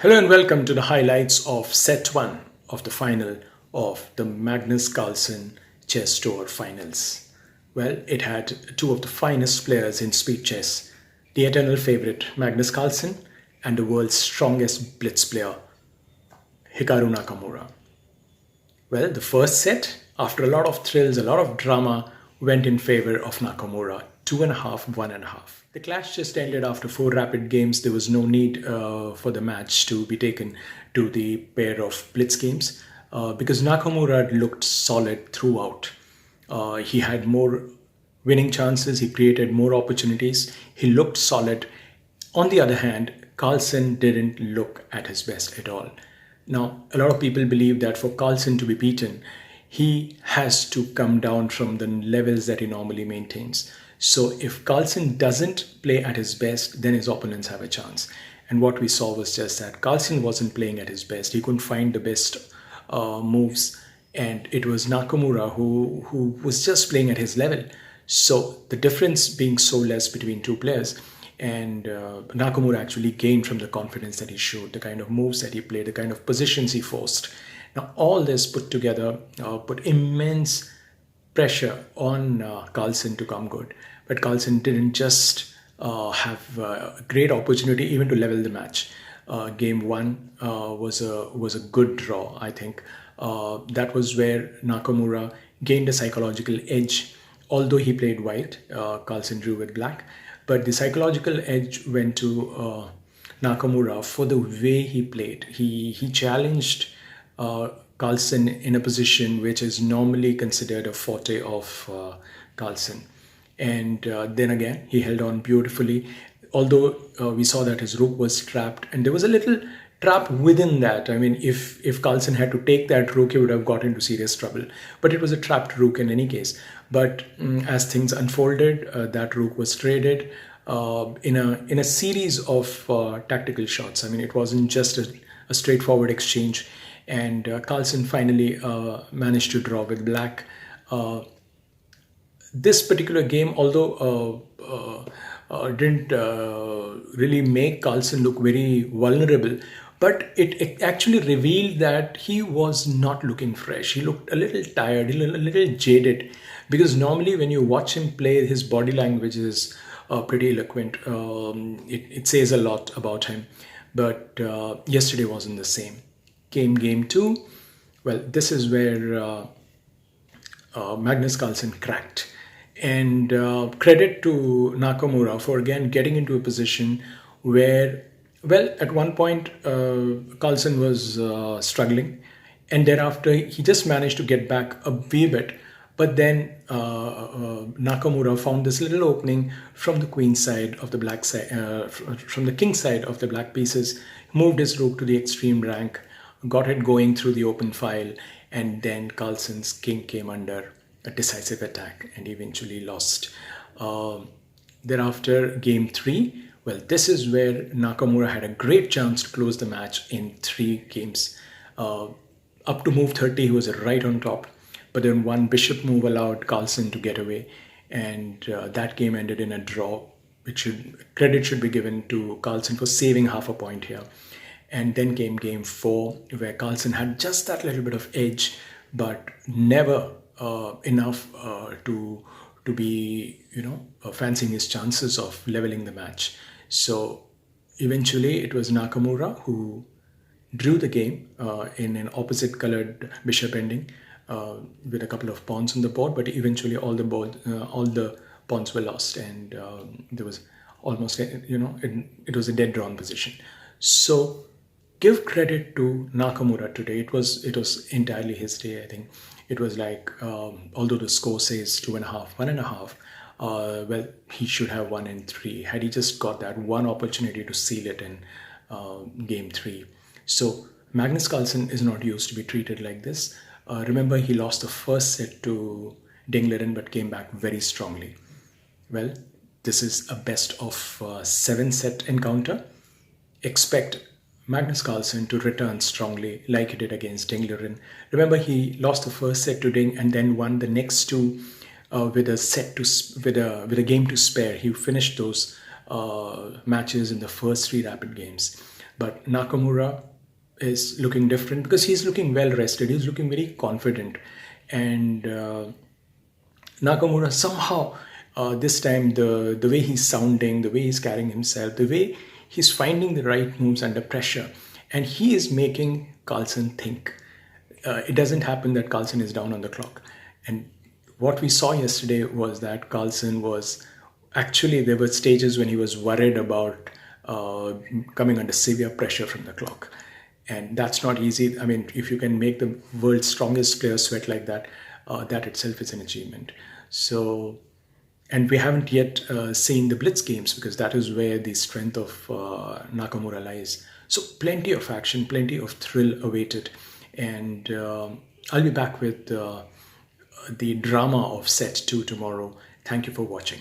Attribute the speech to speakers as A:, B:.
A: Hello and welcome to the highlights of set 1 of the final of the Magnus Carlsen Chess Tour finals. Well, it had two of the finest players in speed chess, the eternal favorite Magnus Carlsen and the world's strongest blitz player, Hikaru Nakamura. Well, the first set, after a lot of thrills, a lot of drama, went in favor of Nakamura, 2.5, 1.5. The clash just ended after 4 rapid games. There was no need for the match to be taken to the pair of blitz games because Nakamura looked solid throughout. He had more winning chances, he created more opportunities, he looked solid. On the other hand, Carlsen didn't look at his best at all. Now, a lot of people believe that for Carlsen to be beaten, he has to come down from the levels that he normally maintains. So if Carlsen doesn't play at his best, then his opponents have a chance. And what we saw was just that Carlsen wasn't playing at his best. He couldn't find the best moves. And it was Nakamura who was just playing at his level. So the difference being so less between two players, and Nakamura actually gained from the confidence that he showed, the kind of moves that he played, the kind of positions he forced. Now, all this put together put immense pressure on Carlsen to come good. But Carlsen didn't just have a great opportunity even to level the match. Game 1 was a good draw, I think. That was where Nakamura gained a psychological edge. Although he played white, Carlsen drew with black. But the psychological edge went to Nakamura for the way he played. He challenged Carlsen in a position which is normally considered a forte of Carlsen. And then again, he held on beautifully. Although we saw that his rook was trapped, and there was a little trap within that. I mean, if Carlsen had to take that rook, he would have got into serious trouble. But it was a trapped rook in any case. But as things unfolded, that rook was traded in a series of tactical shots. I mean, it wasn't just a straightforward exchange. And Carlsen finally managed to draw with black. This particular game, although didn't really make Carlsen look very vulnerable, but it actually revealed that he was not looking fresh. He looked a little tired, a little jaded, because normally when you watch him play, his body language is pretty eloquent. It says a lot about him. But yesterday wasn't the same. Game 2, well, this is where Magnus Carlsen cracked. And credit to Nakamura for again getting into a position where, well, at one point Carlsen was struggling, and thereafter he just managed to get back a wee bit. But then Nakamura found this little opening from the queen side of the black side, from the king side of the black pieces, moved his rook to the extreme rank, got it going through the open file, and then Carlsen's king came under a decisive attack and eventually lost. Thereafter, game 3, well, this is where Nakamura had a great chance to close the match in 3 games. Up to move 30, he was right on top, but then one bishop move allowed Carlsen to get away, and that game ended in a draw. Credit should be given to Carlsen for saving half a point here. And then came game 4, where Carlsen had just that little bit of edge, but never enough to be, fancying his chances of leveling the match. So eventually it was Nakamura who drew the game in an opposite colored bishop ending with a couple of pawns on the board, but eventually all the pawns were lost, and there was almost, it was a dead drawn position. So give credit to Nakamura today. It was entirely his day, I think. It was like, although the score says 2.5, 1.5, well, he should have won in 3. Had he just got that one opportunity to seal it in game 3. So Magnus Carlsen is not used to be treated like this. Remember, he lost the first set to Dingleren, but came back very strongly. Well, this is a best of 7 set encounter. Expect Magnus Carlsen to return strongly like he did against Dingleren. Remember, he lost the first set to Ding and then won the next 2 with a game to spare. He finished those matches in the first 3 rapid games. But Nakamura is looking different because he's looking well rested. He's looking very confident. And Nakamura somehow, this time, the way he's sounding, the way he's carrying himself, the way he's finding the right moves under pressure, and he is making Carlsen think. It doesn't happen that Carlsen is down on the clock. And what we saw yesterday was that Carlsen was actually, there were stages when he was worried about coming under severe pressure from the clock. And that's not easy. I mean, if you can make the world's strongest player sweat like that, that itself is an achievement. So, and we haven't yet seen the Blitz games because that is where the strength of Nakamura lies. So, plenty of action, plenty of thrill awaited. And I'll be back with the drama of set 2 tomorrow. Thank you for watching.